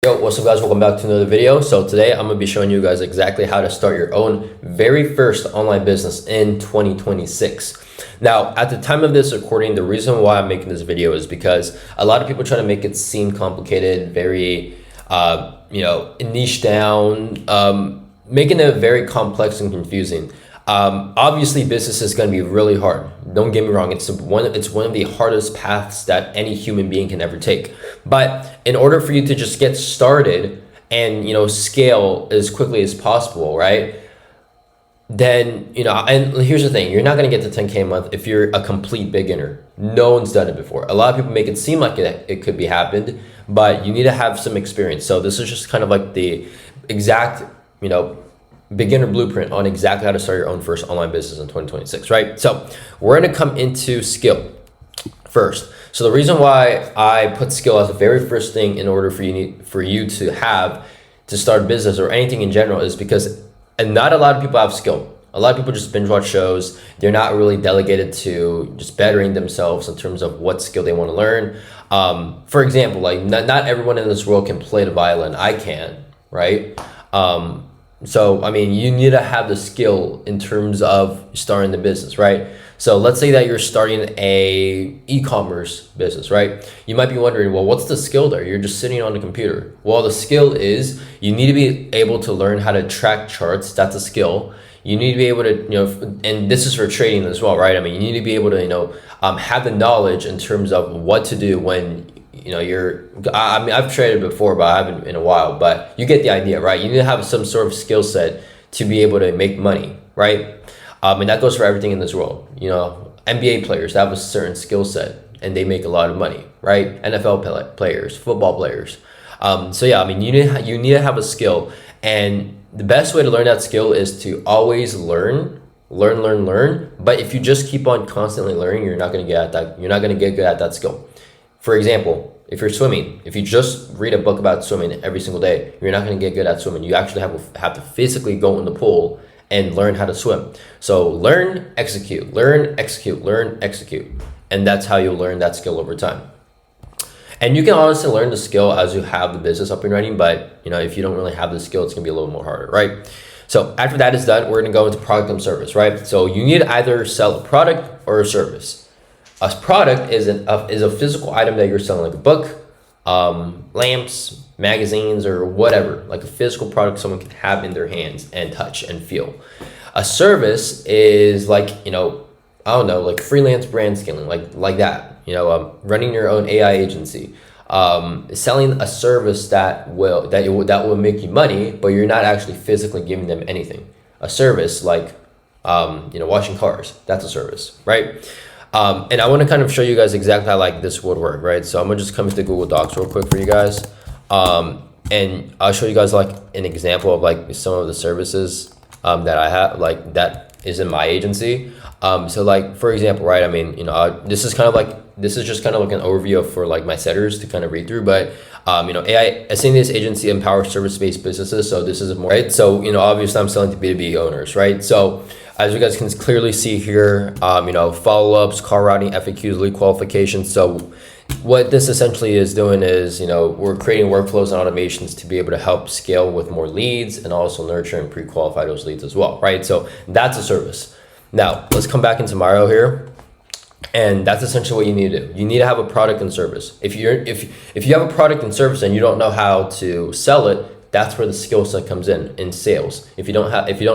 Yo, what's up guys, welcome back to another video. So today I'm going to be showing you guys exactly how to start your own very first online business in 2026. Now, at the time of this recording, the reason why I'm making this video is because a lot of people try to make it seem complicated, very, niche down, making it very complex and confusing. Obviously, business is going to be really hard. Don't get me wrong. It's one of the hardest paths that any human being can ever take. But in order for you to just get started and, scale as quickly as possible, right? Then, and here's the thing, you're not going to get to 10K a month if you're a complete beginner. No one's done it before. A lot of people make it seem like it could be happened, but you need to have some experience. So this is just kind of like the exact, beginner blueprint on exactly how to start your own first online business in 2026, right? So we're going to come into skill first. So the reason why I put skill as the very first thing in order for you to have to start a business or anything in general is because not a lot of people have skill. A lot of people just binge watch shows. They're not really delegated to just bettering themselves in terms of what skill they want to learn. For example, like not everyone in this world can play the violin. I can, right? So, I mean, you need to have the skill in terms of starting the business, right? So let's say that you're starting a e-commerce business, right? You might be wondering, well, what's the skill there? You're just sitting on the computer. Well, the skill is you need to be able to learn how to track charts. That's a skill. You need to be able to, and this is for trading as well, right? I mean, you need to be able to, have the knowledge in terms of what to do when I've traded before, but I haven't in a while, but you get the idea, right? You need to have some sort of skill set to be able to make money, right? And that goes for everything in this world. NBA players have a certain skill set and they make a lot of money, right? NFL players, football players. So yeah, I mean, you need to have a skill, and the best way to learn that skill is to always learn. But if you just keep on constantly learning, you're not going to get good at that skill. For example, if you're swimming, if you just read a book about swimming every single day, you're not going to get good at swimming. You actually have to physically go in the pool and learn how to swim. So learn, execute. And that's how you'll learn that skill over time. And you can honestly learn the skill as you have the business up and running, but if you don't really have the skill, it's going to be a little more harder, right? So after that is done, we're going to go into product and service, right? So you need to either sell a product or a service. A product is a physical item that you're selling, like a book, lamps, magazines, or whatever, like a physical product someone can have in their hands and touch and feel. A service is like, like freelance brand scaling, like that, running your own AI agency, selling a service that will make you money, but you're not actually physically giving them anything. A service like, washing cars, that's a service, right? And I want to kind of show you guys exactly how this would work, right? So I'm gonna just come into Google Docs real quick for you guys. And I'll show you guys an example of some of the services that I have, that is in my agency. So for example, right? I mean, this is just kind of like an overview for my setters to kind of read through, but AI Ascendus agency empowers service-based businesses. So this is more, right? So obviously I'm selling to B2B owners, right? So as you guys can clearly see here, follow-ups, call routing, FAQs, lead qualifications. So what this essentially is doing is, we're creating workflows and automations to be able to help scale with more leads and also nurture and pre-qualify those leads as well, right? So that's a service. Now let's come back into Miro here. And that's essentially what you need to do. You need to have a product and service. If you have a product and service and you don't know how to sell it, that's where the skill set comes in sales. If you don't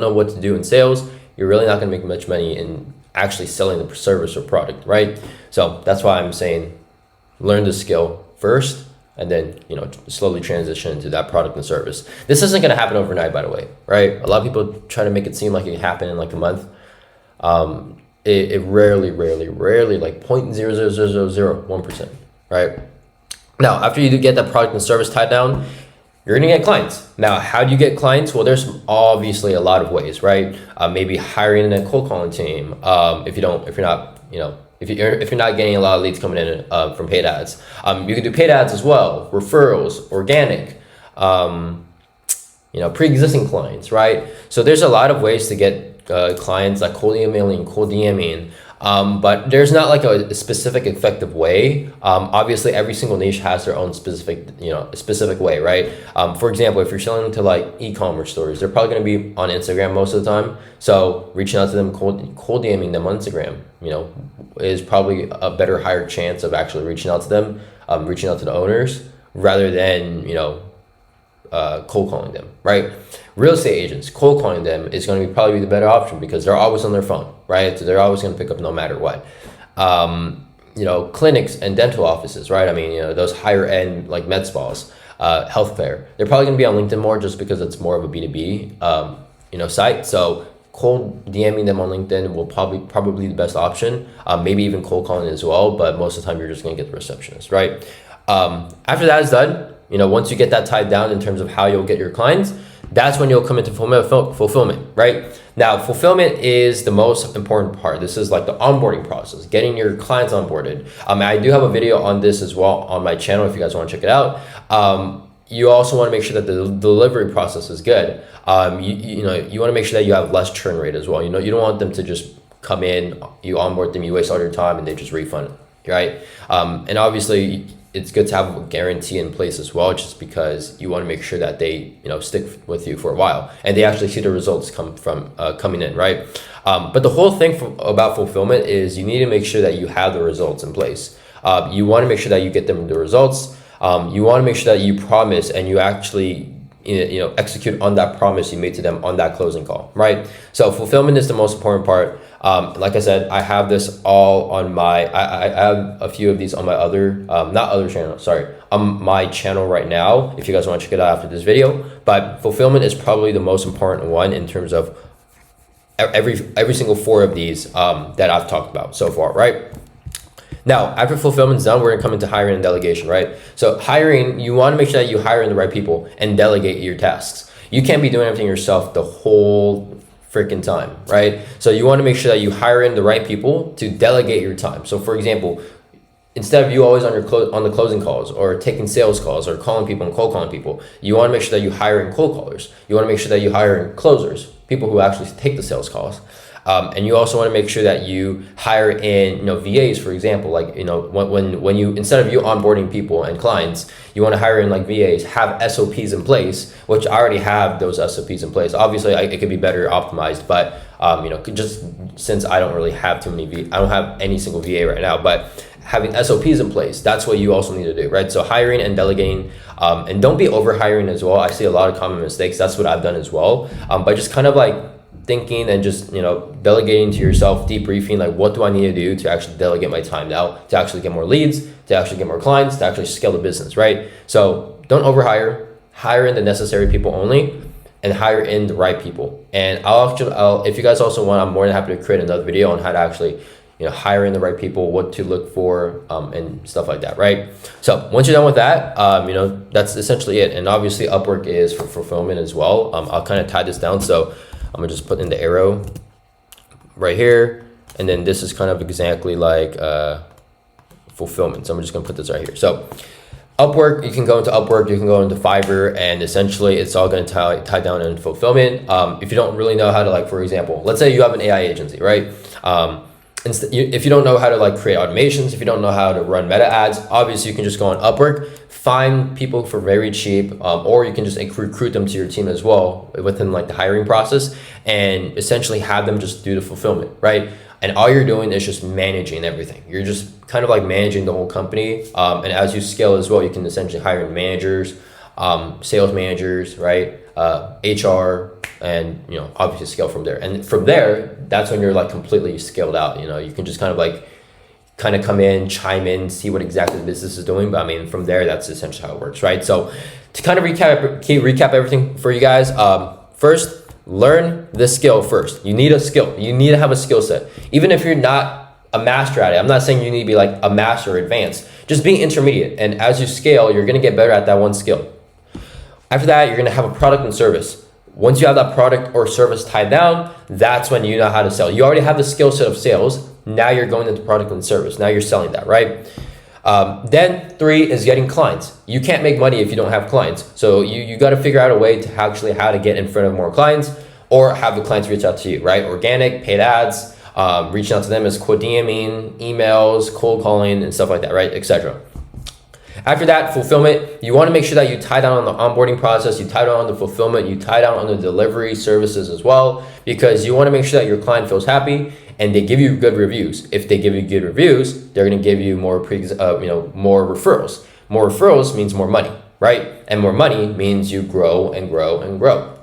know what to do in sales, you're really not going to make much money in actually selling the service or product, right? So that's why I'm saying learn the skill first and then, slowly transition into that product and service. This isn't going to happen overnight, by the way, right? A lot of people try to make it seem like it can happen in a month. It rarely, like 0.00001%, right? Now, after you get that product and service tied down, you're gonna get clients. Now, how do you get clients? Well, there's obviously a lot of ways, right? Maybe hiring a cold calling team. If you're not getting a lot of leads coming in from paid ads, you can do paid ads as well, referrals, organic, pre-existing clients, right? So there's a lot of ways to get clients, like cold emailing, cold DMing, But there's not like a specific effective way. Obviously, every single niche has their own specific way, right? For example, if you're selling to like e-commerce stores, they're probably going to be on Instagram most of the time. So reaching out to them, cold DMing them on Instagram, is probably a better, higher chance of actually reaching out to them, reaching out to the owners, rather than cold calling them, right? Real estate agents, cold calling them is going to probably be the better option because they're always on their phone, right? So they're always going to pick up no matter what. Clinics and dental offices, right? I mean, those higher end like med spas, healthcare, they're probably going to be on LinkedIn more just because it's more of a B2B, site. So cold DMing them on LinkedIn will probably the best option. Maybe even cold calling as well, but most of the time you're just going to get the receptionist, right? After that is done, once you get that tied down in terms of how you'll get your clients, that's when you'll come into fulfillment, right? Now, fulfillment is the most important part. This is like the onboarding process, getting your clients onboarded. I do have a video on this as well on my channel if you guys want to check it out. You also want to make sure that the delivery process is good. You want to make sure that you have less churn rate as well. You don't want them to just come in, you onboard them, you waste all your time, and they just refund it, right? And obviously, it's good to have a guarantee in place as well, just because you want to make sure that they stick with you for a while and they actually see the results coming in, right? But the whole thing about fulfillment is you need to make sure that you have the results in place. You want to make sure that you get them the results. You want to make sure that you promise and you actually execute on that promise you made to them on that closing call, right? So fulfillment is the most important part. Like I said, I have this all on I have a few of these on my on my channel right now, if you guys want to check it out after this video. But fulfillment is probably the most important one in terms of every single 4 of these that I've talked about so far, right? Now, after fulfillment's done, we're gonna come into hiring and delegation, right? So hiring, you wanna make sure that you hire in the right people and delegate your tasks. You can't be doing everything yourself the whole freaking time, right? So you wanna make sure that you hire in the right people to delegate your time. So for example, instead of you always on the closing calls or taking sales calls or calling people and cold calling people, you wanna make sure that you hire in cold callers. You wanna make sure that you hire in closers, people who actually take the sales calls. And you also want to make sure that you hire in, VAs, for example, like, when you, instead of you onboarding people and clients, you want to hire in like VAs, have SOPs in place, which I already have those SOPs in place. Obviously it could be better optimized, but, just since I don't really have I don't have any single VA right now, but having SOPs in place, that's what you also need to do, right? So hiring and delegating, and don't be over hiring as well. I see a lot of common mistakes. That's what I've done as well. But just kind of like thinking and just delegating to yourself, debriefing, like what do I need to do to actually delegate my time now, to actually get more leads, to actually get more clients, to actually scale the business, right? So don't overhire, hire in the necessary people only, and hire in the right people. And I'll if you guys also want, I'm more than happy to create another video on how to actually hire in the right people, what to look for, and stuff like that, right? So once you're done with that, that's essentially it. And obviously Upwork is for fulfillment as well. I'll kind of tie this down. So I'm gonna just put in the arrow right here, and then this is kind of exactly like fulfillment. So I'm just gonna put this right here. So Upwork, you can go into Upwork, you can go into Fiverr, and essentially it's all gonna tie down in fulfillment. If you don't really know how to, like, for example, let's say you have an AI agency, right? If you don't know how to like create automations, if you don't know how to run meta ads, obviously you can just go on Upwork, find people for very cheap, or you can just recruit them to your team as well within like the hiring process, and essentially have them just do the fulfillment, right? And all you're doing is just managing everything. You're just kind of like managing the whole company. And as you scale as well, you can essentially hire managers, sales managers, right? HR, and obviously scale from there. And from there, that's when you're like completely scaled out. You can just kind of come in, chime in, see what exactly the business is doing. But I mean, from there, that's essentially how it works, right? So to kind of recap everything for you guys, first, learn the skill first. You need a skill. You need to have a skill set. Even if you're not a master at it, I'm not saying you need to be like a master or advanced. Just be intermediate. And as you scale, you're going to get better at that one skill. After that, you're going to have a product and service. Once you have that product or service tied down, that's when you know how to sell. You already have the skill set of sales. Now you're going into product and service. Now you're selling that, right? Then 3 is getting clients. You can't make money if you don't have clients. So you got to figure out a way to actually how to get in front of more clients, or have the clients reach out to you, right? Organic, paid ads, Reaching out to them is cold DMing, emails, cold calling, and stuff like that, right? Etc. After that, fulfillment, you want to make sure that you tie down on the onboarding process, you tie down on the fulfillment, you tie down on the delivery services as well, because you want to make sure that your client feels happy and they give you good reviews. If they give you good reviews, they're going to give you more more referrals. More referrals means more money, right? And more money means you grow and grow and grow.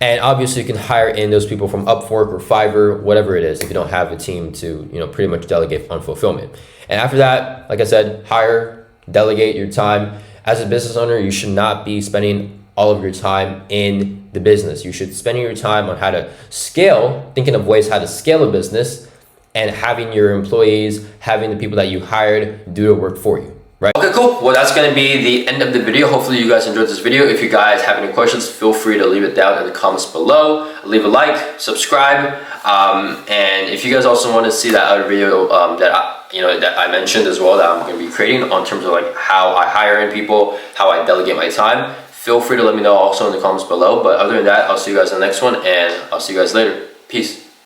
And obviously you can hire in those people from Upwork or Fiverr, whatever it is, if you don't have a team to, pretty much delegate on fulfillment. And after that, like I said, hire, delegate your time. As a business owner, you should not be spending all of your time in the business. You should spend your time on how to scale, thinking of ways how to scale a business, and having your employees, having the people that you hired do the work for you. Right. Okay, cool. Well, that's going to be the end of the video. Hopefully you guys enjoyed this video. If you guys have any questions, feel free to leave it down in the comments below. Leave a like, subscribe, and if you guys also want to see that other video that I mentioned as well, that I'm going to be creating on terms of like how I hire in people, how I delegate my time, feel free to let me know also in the comments below. But other than that, I'll see you guys in the next one, and I'll see you guys later. Peace.